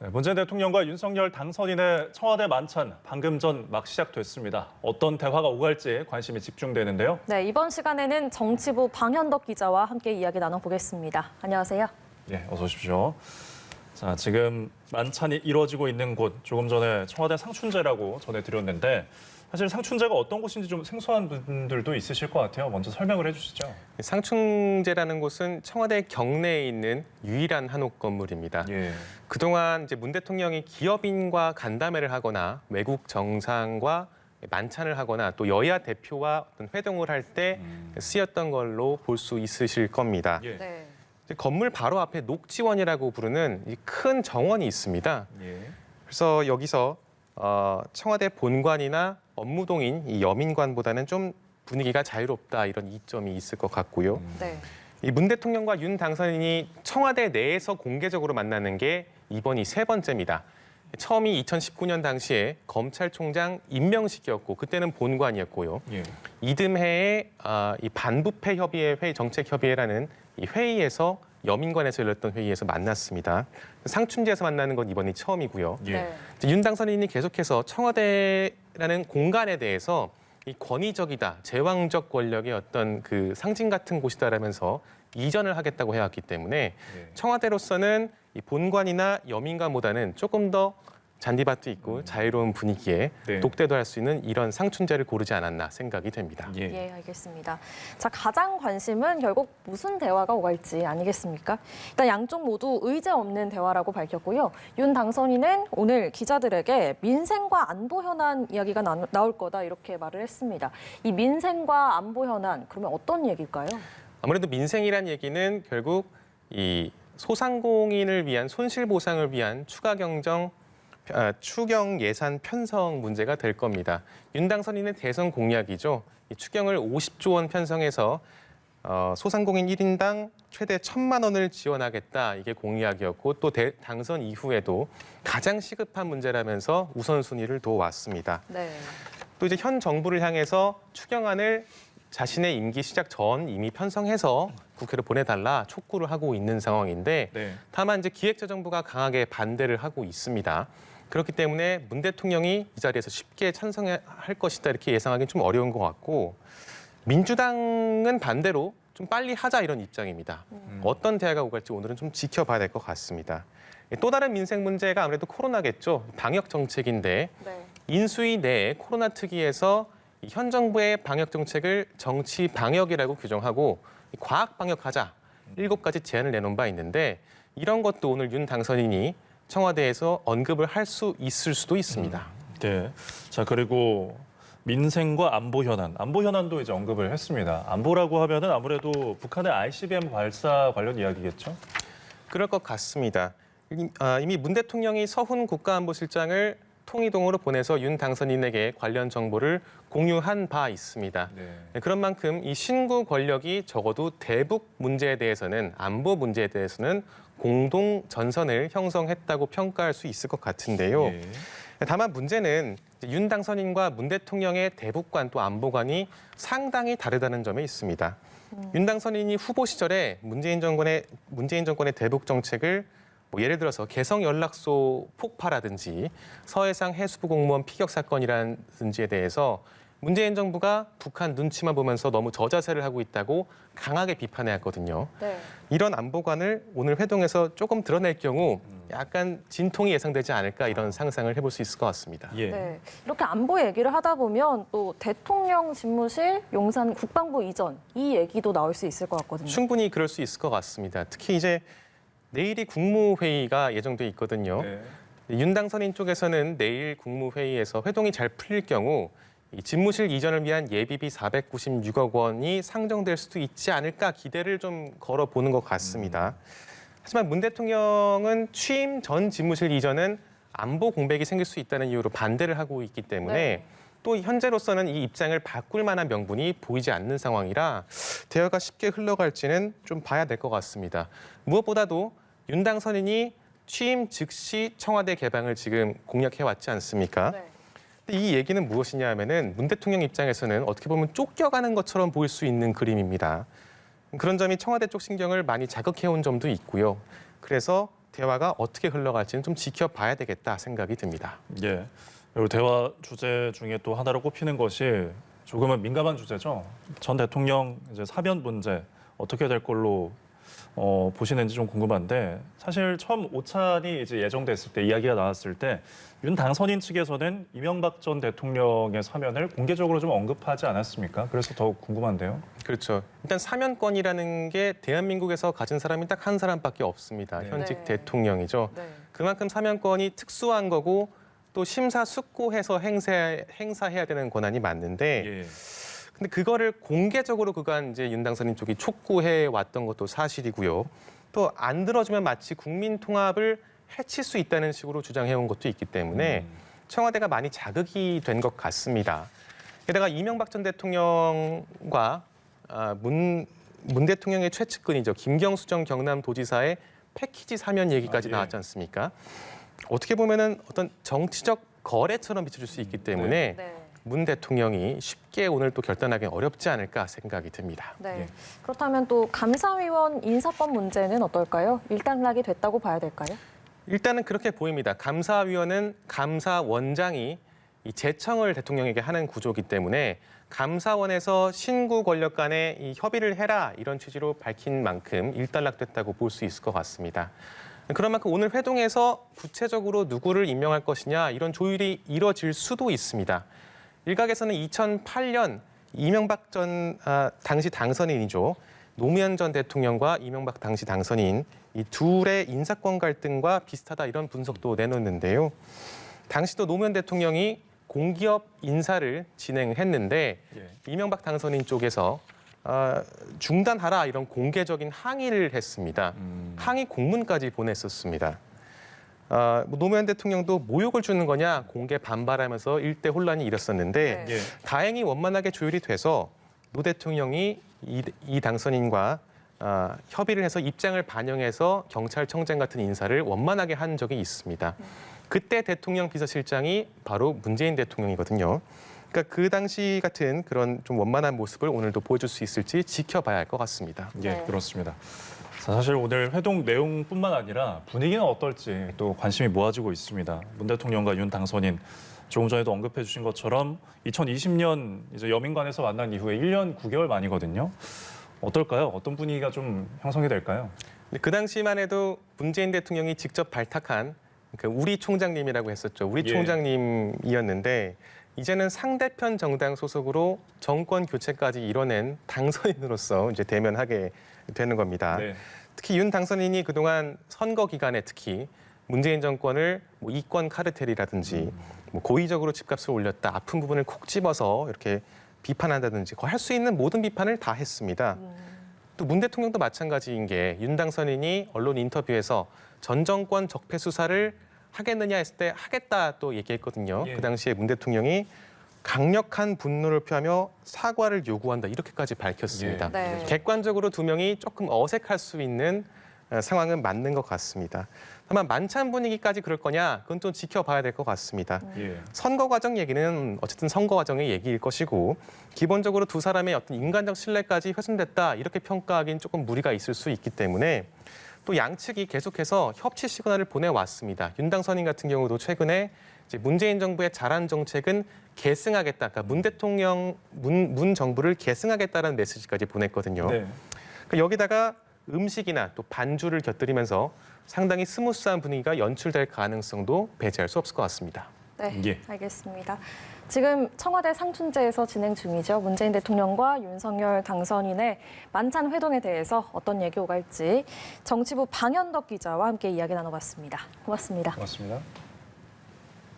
네, 문재인 대통령과 윤석열 당선인의 청와대 만찬 방금 전 막 시작됐습니다. 어떤 대화가 오갈지 관심이 집중되는데요. 네, 이번 시간에는 정치부 방현덕 기자와 함께 이야기 나눠보겠습니다. 안녕하세요. 예, 어서 오십시오. 자, 지금 만찬이 이루어지고 있는 곳, 조금 전에 청와대 상춘제라고 전해드렸는데 사실 상춘제가 어떤 곳인지 좀 생소한 분들도 있으실 것 같아요. 먼저 설명을 해주시죠. 상춘제라는 곳은 청와대 경내에 있는 유일한 한옥 건물입니다. 예. 그동안 이제 문 대통령이 기업인과 간담회를 하거나 외국 정상과 만찬을 하거나 또 여야 대표와 어떤 회동을 할 때 쓰였던 걸로 볼 수 있으실 겁니다. 예. 네. 건물 바로 앞에 녹지원이라고 부르는 이 큰 정원이 있습니다. 예. 그래서 여기서 청와대 본관이나 업무동인 이 여민관보다는 좀 분위기가 자유롭다 이런 이점이 있을 것 같고요. 네. 이 문 대통령과 윤 당선인이 청와대 내에서 공개적으로 만나는 게 이번이 세 번째입니다. 처음이 2019년 당시에 검찰총장 임명식이었고 그때는 본관이었고요. 예. 이듬해에 이 반부패 협의회 정책협의회라는 이 회의에서 여민관에서 열렸던 회의에서 만났습니다. 상춘제에서 만나는 건 이번이 처음이고요. 예. 네. 윤 당선인이 계속해서 청와대라는 공간에 대해서 이 권위적이다, 제왕적 권력의 어떤 그 상징 같은 곳이다라면서 이전을 하겠다고 해왔기 때문에 네. 청와대로서는 이 본관이나 여민관보다는 조금 더 잔디밭도 있고 자유로운 분위기에 네. 독대도 할 수 있는 이런 상춘제를 고르지 않았나 생각이 됩니다. 예. 예, 알겠습니다. 자, 가장 관심은 결국 무슨 대화가 오갈지 아니겠습니까? 일단 양쪽 모두 의제 없는 대화라고 밝혔고요. 윤 당선인은 오늘 기자들에게 민생과 안보 현안 이야기가 나올 거다 이렇게 말을 했습니다. 이 민생과 안보 현안, 그러면 어떤 얘기일까요? 아무래도 민생이란 얘기는 결국 이 소상공인을 위한 손실 보상을 위한 추경 예산 편성 문제가 될 겁니다. 윤 당선인의 대선 공약이죠. 이 추경을 50조 원 편성해서 소상공인 1인당 최대 1,000만 원을 지원하겠다. 이게 공약이었고 또 당선 이후에도 가장 시급한 문제라면서 우선순위를 둬왔습니다. 네. 또 이제 현 정부를 향해서 추경안을 자신의 임기 시작 전 이미 편성해서 국회로 보내달라 촉구를 하고 있는 상황인데 네. 다만 이제 기획재정부가 강하게 반대를 하고 있습니다. 그렇기 때문에 문 대통령이 이 자리에서 쉽게 찬성할 것이다 이렇게 예상하기는 좀 어려운 것 같고 민주당은 반대로 좀 빨리 하자 이런 입장입니다. 어떤 대화가 오갈지 오늘은 좀 지켜봐야 될 것 같습니다. 또 다른 민생 문제가 아무래도 코로나겠죠. 방역 정책인데 네. 인수위 내에 코로나 특위에서 현 정부의 방역 정책을 정치 방역이라고 규정하고 과학 방역하자 7가지 제안을 내놓은 바 있는데 이런 것도 오늘 윤 당선인이 청와대에서 언급을 할 수 있을 수도 있습니다. 네. 자, 그리고 민생과 안보 현안도 이제 언급을 했습니다. 안보라고 하면은 아무래도 북한의 ICBM 발사 관련 이야기겠죠? 그럴 것 같습니다. 이미 문 대통령이 서훈 국가안보실장을 통이동으로 보내서 윤 당선인에게 관련 정보를 공유한 바 있습니다. 네. 그런 만큼 이 신구 권력이 적어도 대북 문제에 대해서는 안보 문제에 대해서는 공동 전선을 형성했다고 평가할 수 있을 것 같은데요. 예. 다만 문제는 윤 당선인과 문 대통령의 대북관 또 안보관이 상당히 다르다는 점에 있습니다. 윤 당선인이 후보 시절에 문재인 정권의 대북 정책을 예를 들어서 개성 연락소 폭파라든지 서해상 해수부 공무원 피격 사건이라든지에 대해서 문재인 정부가 북한 눈치만 보면서 너무 저자세를 하고 있다고 강하게 비판해왔거든요. 네. 이런 안보관을 오늘 회동에서 조금 드러낼 경우 약간 진통이 예상되지 않을까 이런 상상을 해볼 수 있을 것 같습니다. 예. 네. 이렇게 안보 얘기를 하다 보면 또 대통령 집무실, 용산 국방부 이전 이 얘기도 나올 수 있을 것 같거든요. 충분히 그럴 수 있을 것 같습니다. 특히 이제 내일이 국무회의가 예정돼 있거든요. 네. 윤 당선인 쪽에서는 내일 국무회의에서 회동이 잘 풀릴 경우 이 집무실 이전을 위한 예비비 496억 원이 상정될 수도 있지 않을까 기대를 좀 걸어보는 것 같습니다. 하지만 문 대통령은 취임 전 집무실 이전은 안보 공백이 생길 수 있다는 이유로 반대를 하고 있기 때문에 네. 또 현재로서는 이 입장을 바꿀 만한 명분이 보이지 않는 상황이라 대화가 쉽게 흘러갈지는 좀 봐야 될 것 같습니다. 무엇보다도 윤 당선인이 취임 즉시 청와대 개방을 지금 공약해왔지 않습니까? 네. 이 얘기는 무엇이냐 하면은 문 대통령 입장에서는 어떻게 보면 쫓겨가는 것처럼 보일 수 있는 그림입니다. 그런 점이 청와대 쪽 신경을 많이 자극해온 점도 있고요. 그래서 대화가 어떻게 흘러갈지는 좀 지켜봐야 되겠다 생각이 듭니다. 예. 그리고 대화 주제 중에 또 하나로 꼽히는 것이 조금은 민감한 주제죠. 전 대통령 이제 사면 문제 어떻게 될 걸로 보시는지 좀 궁금한데 사실 처음 오찬이 이제 예정됐을 때 이야기가 나왔을 때 윤 당선인 측에서는 이명박 전 대통령의 사면을 공개적으로 좀 언급하지 않았습니까? 그래서 더욱 궁금한데요. 그렇죠. 일단 사면권이라는 게 대한민국에서 가진 사람이 딱 한 사람밖에 없습니다. 네. 현직 네. 대통령이죠. 네. 그만큼 사면권이 특수한 거고 또 심사숙고해서 행사해야 되는 권한이 맞는데 예. 근데 그거를 공개적으로 그간 이제 윤 당선인 쪽이 촉구해 왔던 것도 사실이고요. 또 안 들어주면 마치 국민 통합을 해칠 수 있다는 식으로 주장해온 것도 있기 때문에 청와대가 많이 자극이 된 것 같습니다. 게다가 이명박 전 대통령과 문 대통령의 최측근이죠. 김경수 전 경남도지사의 패키지 사면 얘기까지 예. 나왔지 않습니까? 어떻게 보면은 어떤 정치적 거래처럼 비춰질 수 있기 때문에 네. 문 대통령이 쉽게 오늘 또 결단하기 어렵지 않을까 생각이 듭니다. 네. 예. 그렇다면 또 감사위원 인사법 문제는 어떨까요? 일단락이 됐다고 봐야 될까요? 일단은 그렇게 보입니다. 감사위원은 감사원장이 이 제청을 대통령에게 하는 구조이기 때문에 감사원에서 신구 권력 간에 이 협의를 해라 이런 취지로 밝힌 만큼 일단락됐다고 볼 수 있을 것 같습니다. 그런 만큼 오늘 회동에서 구체적으로 누구를 임명할 것이냐 이런 조율이 이뤄질 수도 있습니다. 일각에서는 2008년 이명박 전 당시 당선인이죠. 노무현 전 대통령과 이명박 당시 당선인 이 둘의 인사권 갈등과 비슷하다 이런 분석도 내놓는데요. 당시도 노무현 대통령이 공기업 인사를 진행했는데 예. 이명박 당선인 쪽에서 중단하라 이런 공개적인 항의를 했습니다. 항의 공문까지 보냈었습니다. 노무현 대통령도 모욕을 주는 거냐 공개 반발하면서 일대 혼란이 일었었는데 네. 예. 다행히 원만하게 조율이 돼서 노 대통령이 이 당선인과 협의를 해서 입장을 반영해서 경찰청장 같은 인사를 원만하게 한 적이 있습니다. 그때 대통령 비서실장이 바로 문재인 대통령이거든요. 그러니까 그 당시 같은 그런 좀 원만한 모습을 오늘도 보여줄 수 있을지 지켜봐야 할 것 같습니다. 예, 네. 그렇습니다. 사실 오늘 회동 내용뿐만 아니라 분위기는 어떨지 또 관심이 모아지고 있습니다. 문 대통령과 윤 당선인 조금 전에도 언급해 주신 것처럼 2020년 이제 여민관에서 만난 이후에 1년 9개월 만이거든요. 어떨까요? 어떤 분위기가 좀 형성이 될까요? 그 당시만 해도 문재인 대통령이 직접 발탁한 그 우리 총장님이라고 했었죠. 우리 예. 총장님이었는데 이제는 상대편 정당 소속으로 정권 교체까지 이뤄낸 당선인으로서 이제 대면하게 되는 겁니다. 네. 특히 윤 당선인이 그동안 선거 기간에 특히 문재인 정권을 뭐 이권 카르텔이라든지 뭐 고의적으로 집값을 올렸다, 아픈 부분을 콕 집어서 이렇게 비판한다든지 할 수 있는 모든 비판을 다 했습니다. 또 문 대통령도 마찬가지인 게 윤 당선인이 언론 인터뷰에서 전 정권 적폐 수사를 하겠느냐 했을 때 하겠다 또 얘기했거든요. 예. 그 당시에 문 대통령이 강력한 분노를 표하며 사과를 요구한다 이렇게까지 밝혔습니다. 예. 네. 객관적으로 두 명이 조금 어색할 수 있는 상황은 맞는 것 같습니다. 다만 만찬 분위기까지 그럴 거냐 그건 좀 지켜봐야 될 것 같습니다. 예. 선거 과정 얘기는 어쨌든 선거 과정의 얘기일 것이고 기본적으로 두 사람의 어떤 인간적 신뢰까지 훼손됐다 이렇게 평가하기는 조금 무리가 있을 수 있기 때문에 또 양측이 계속해서 협치 시그널을 보내왔습니다. 윤 당선인 같은 경우도 최근에 이제 문재인 정부의 잘한 정책은 계승하겠다. 그러니까 문 대통령, 문 정부를 계승하겠다라는 메시지까지 보냈거든요. 네. 그러니까 여기다가 음식이나 또 반주를 곁들이면서 상당히 스무스한 분위기가 연출될 가능성도 배제할 수 없을 것 같습니다. 네, 예. 알겠습니다. 지금 청와대 상춘제에서 진행 중이죠. 문재인 대통령과 윤석열 당선인의 만찬 회동에 대해서 어떤 얘기 오갈지 정치부 방현덕 기자와 함께 이야기 나눠봤습니다. 고맙습니다. 고맙습니다.